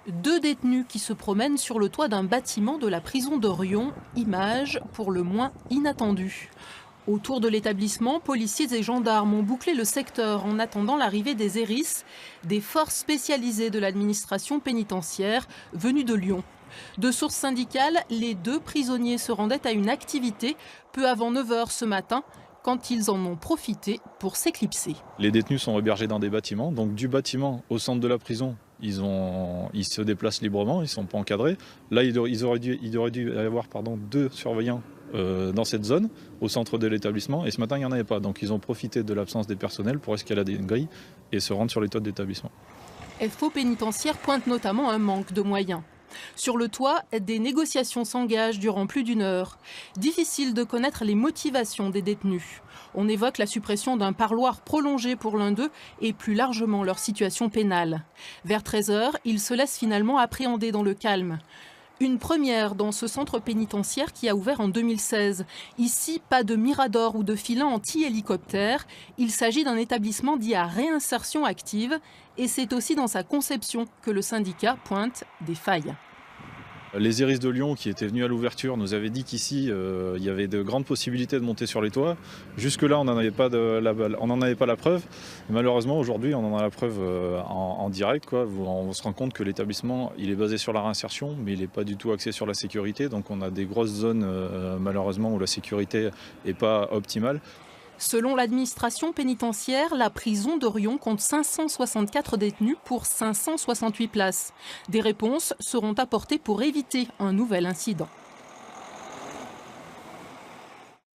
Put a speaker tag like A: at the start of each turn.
A: Deux détenus qui se promènent sur le toit d'un bâtiment de la prison de Riom, image pour le moins inattendue. Autour de l'établissement, policiers et gendarmes ont bouclé le secteur en attendant l'arrivée des ERIS, des forces spécialisées de l'administration pénitentiaire venues de Lyon. De sources syndicales, les deux prisonniers se rendaient à une activité peu avant 9 h ce matin, quand ils en ont profité pour s'éclipser.
B: Les détenus sont hébergés dans des bâtiments, donc du bâtiment au centre de la prison, ils se déplacent librement, ils ne sont pas encadrés. Là, il aurait dû y avoir deux surveillants dans cette zone, au centre de l'établissement, et ce matin, il n'y en avait pas. Donc ils ont profité de l'absence des personnels pour escalader une grille et se rendre sur les toits de l'établissement.
A: FO pénitentiaire pointe notamment un manque de moyens. Sur le toit, des négociations s'engagent durant plus d'1 heure. Difficile de connaître les motivations des détenus. On évoque la suppression d'un parloir prolongé pour l'un d'eux et plus largement leur situation pénale. Vers 13 h, ils se laissent finalement appréhender dans le calme. Une première dans ce centre pénitentiaire qui a ouvert en 2016. Ici, pas de mirador ou de filant anti-hélicoptère. Il s'agit d'un établissement dit à réinsertion active et c'est aussi dans sa conception que le syndicat pointe des failles.
B: Les ERIS de Lyon qui étaient venus à l'ouverture nous avaient dit qu'ici il y avait de grandes possibilités de monter sur les toits. Jusque-là, on n'en avait pas la preuve. Et malheureusement, aujourd'hui, on en a la preuve en direct, quoi. On se rend compte que l'établissement il est basé sur la réinsertion, mais il n'est pas du tout axé sur la sécurité. Donc on a des grosses zones, malheureusement, où la sécurité n'est pas optimale.
A: Selon l'administration pénitentiaire, la prison de Riom compte 564 détenus pour 568 places. Des réponses seront apportées pour éviter un nouvel incident.